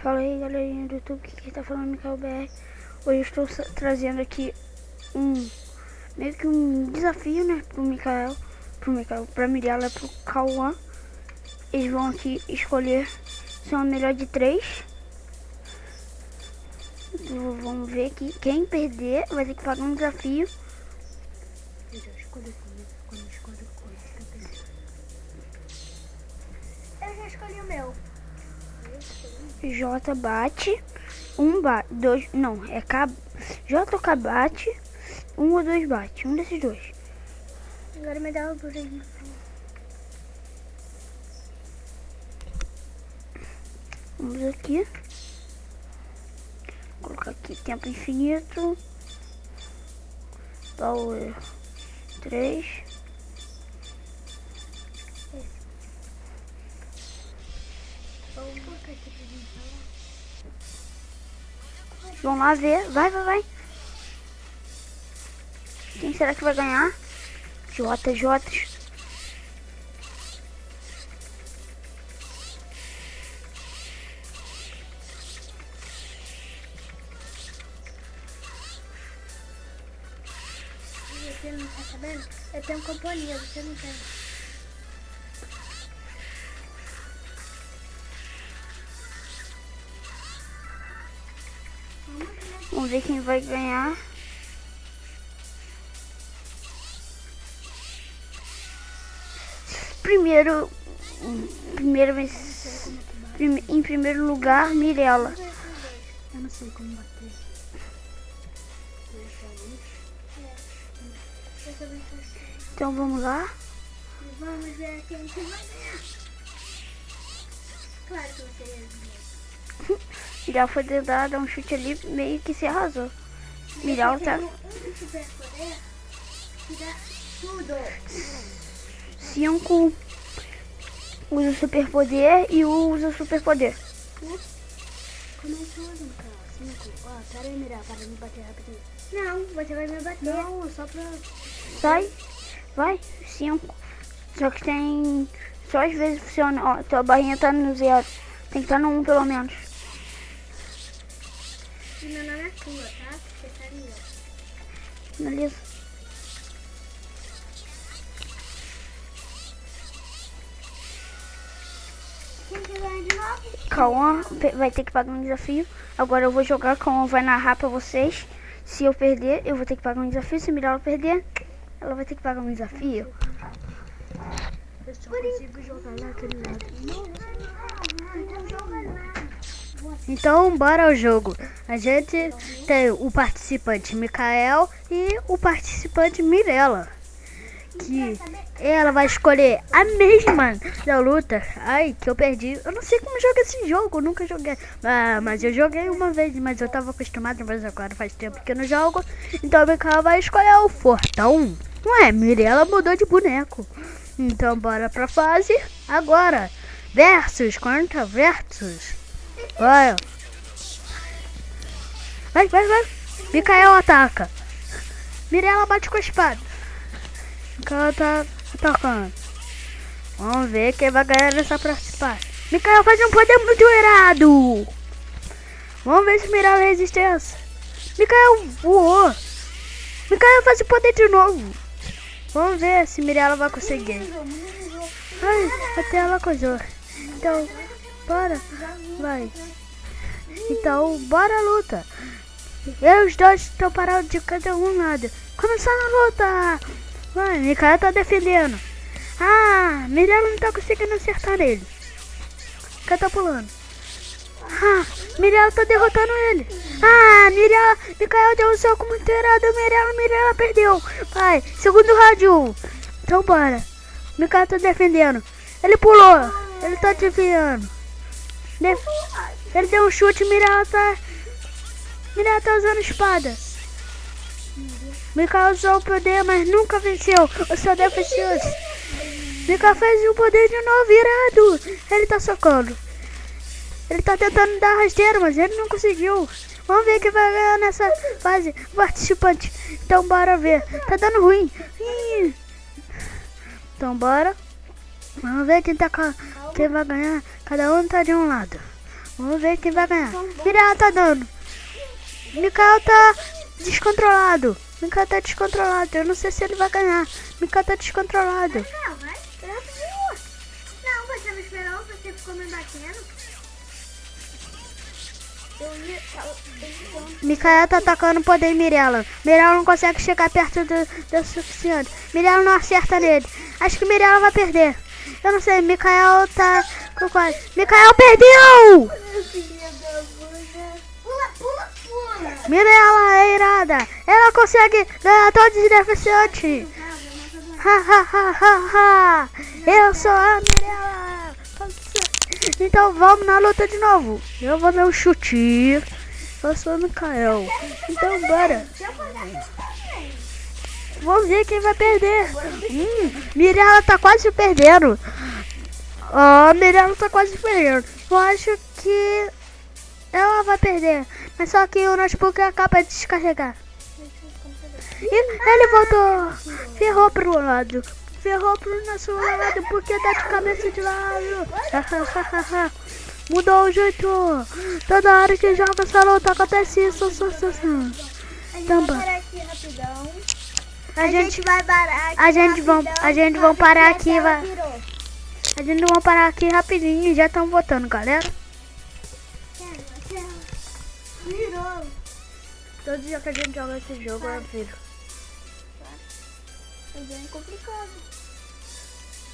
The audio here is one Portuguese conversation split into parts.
Fala aí, galerinha do YouTube, que tá falando Mikael BR. Hoje eu estou trazendo aqui meio que um desafio, né, pra Mirella e pro Cauã. Eles vão aqui escolher ser uma melhor de 3. Vamos ver aqui, quem perder vai ter que pagar um desafio. Eu já escolhi quando escolho coisa. Eu já escolhi o meu. J bate, dois, não, é J ou K bate, 1 ou 2 bate, um desses dois. Agora me dá o bonequinho. Vamos aqui. Vou colocar aqui tempo infinito. Power 3. Vamos colocar aqui pra gente falar. Vamos lá ver. Vai. Quem será que vai ganhar? J. Você não tá sabendo? Eu tenho companhia, você não tem. Vamos ver quem vai ganhar. Em primeiro lugar, Mirella. Eu não sei como bater. Então vamos lá. Vamos ver quem que vai ganhar. Claro que você ia ganhar. Já foi tentar dar um chute ali, meio que se arrasou. Mirella tá... Um super poder que dá tudo. 5 usa o superpoder e usa o superpoder. Como é que usa, cara? 5. Ó, pera aí, Mirella, para me bater rapidinho. Não, você vai me bater. Não, só pra... Sai, vai, 5. Só que tem... Só às vezes funciona. Ó, tua barrinha tá no 0. Tem que estar no 1 pelo menos. E meu nome é tua, tá? Você tá ali, ó. Beleza. Quem que ganha de novo? Cauã vai ter que pagar um desafio. Agora eu vou jogar, Cauã vai narrar pra vocês. Se eu perder, eu vou ter que pagar um desafio. Se a Mirella perder, ela vai ter que pagar um desafio. Eu só consigo jogar naquele lado. Então joga lá. Então, bora ao jogo. A gente tem o participante Mikael e o participante Mirella. Que ela vai escolher a mesma da luta. Ai, que eu perdi. Eu não sei como joga esse jogo, eu nunca joguei. Mas eu joguei uma vez, mas eu tava acostumado, mas agora faz tempo que eu não jogo. Então, a Mikael vai escolher o Fortão. Ué, Mirella mudou de boneco. Então, bora pra fase agora. Versus, contra versus. Vai. Mikael ataca. Mirella bate com a espada. Mikael tá atacando. Vamos ver quem vai ganhar nessa próxima. Mikael faz um poder muito irado. Vamos ver se Mirella é resistência. Mikael voou. Mikael faz o poder de novo. Vamos ver se Mirella vai conseguir. Ai, até ela coisou. Então, bora. Vai. Então, bora a luta. Eu e os dois estão parados de cada um lado. Começando a luta. Vai, Mikael tá defendendo. Mirella não tá conseguindo acertar nele. Mikael tá pulando. Mirella tá derrotando ele. Mikael deu um soco muito errado. Mirella perdeu. Vai, segundo rádio. Então bora. Mikael tá defendendo. Ele pulou. Ele tá desviando. Ele deu um chute. Mirella tá usando espada. Mikael usou o poder, mas nunca venceu. O seu defensor. Mikael fez o poder de novo, irado. Ele tá socando. Ele tá tentando dar rasteiro, mas ele não conseguiu. Vamos ver quem vai ganhar nessa fase. Participante. Então bora ver. Tá dando ruim. Então bora. Vamos ver quem vai ganhar. Cada um tá de um lado. Vamos ver quem vai ganhar. Mirella tá dando. Mikael tá descontrolado. Mikael tá descontrolado. Eu não sei se ele vai ganhar. Mikael tá descontrolado. Não, vai. Espera rapidinho. Não, você não esperou, você ficou me batendo. Mikael tá atacando o poder em Mirella. Mirella não consegue chegar perto do suficiente. Mirella não acerta nele. Acho que Mirella vai perder. Eu não sei, Mikael tá com quase. Mikael perdeu! Pula. Mirella é irada. Ela consegue ganhar todos os deficientes. Ha. Eu sou a Mirella. Então vamos na luta de novo. Eu vou dar um chute. Eu sou o Mikael. Então bora. Vamos ver quem vai perder. Mirella tá quase perdendo. Mirella tá quase perdendo. Eu acho que ela vai perder. Mas só que o notebook acaba de descarregar. E ele voltou. Ferrou pro lado. Ferrou pro nosso lado porque tá de cabeça de lado. Mudou o jeito. Toda hora que joga essa luta acontece isso. Parar aqui rapidão. A gente vai parar aqui. A gente vai parar aqui, vai. Virou. A gente vai parar aqui rapidinho e já estão votando, galera. Virou. Todo dia que a gente joga esse jogo é viro. É bem complicado.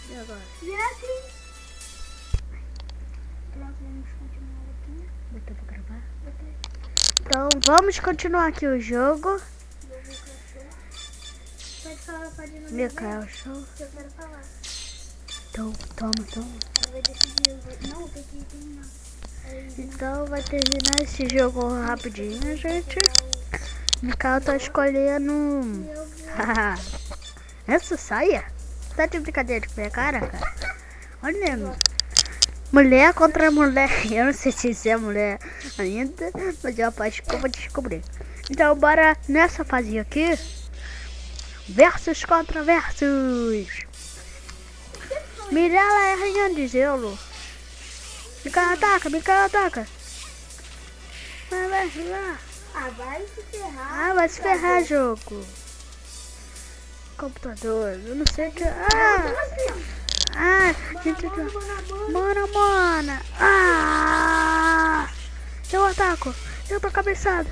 E agora? Vira assim. Botou pra gravar? Então vamos continuar aqui o jogo. Pode falar, pode não. Mikael, show. Eu quero falar. Então, toma. Eu vou decidir. Não, tem que terminar. Então vai terminar esse jogo rapidinho, gente. Mikael tá escolhendo. Essa saia? Tá de brincadeira com minha cara? Olha, mulher contra mulher. Eu não sei se isso é mulher ainda, mas eu acho que eu vou descobrir. Então bora nessa fase aqui. Versus contra versus. Mirella é a rainha de gelo. Mikael ataca. Vai. Vai se ferrar. Vai se ferrar, jogo. Computador, eu não sei o que. Gente. Mana. Eu ataco. Eu tô cabeçada.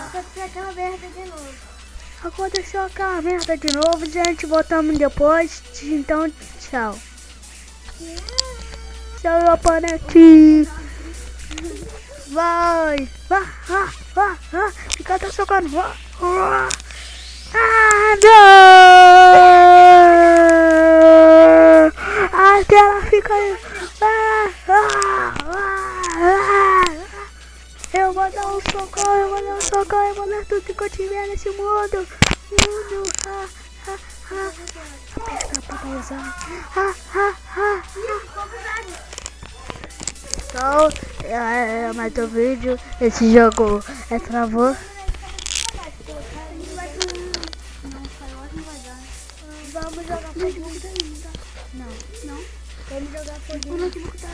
Aconteceu aquela merda de novo. Aconteceu aquela merda de novo, gente. Voltamos depois. Então, tchau. Tchau, meu panetinho. Vai. Fica tá socando. Não! A tela fica aí. Eu vou dar um socão, eu vou dar tudo que eu tiver nesse mundo. Aperta pra pausar. Então, mais um vídeo. Esse jogo travou. Vamos jogar Facebook ainda. Não. Vamos jogar Facebook. O notebook tá lá.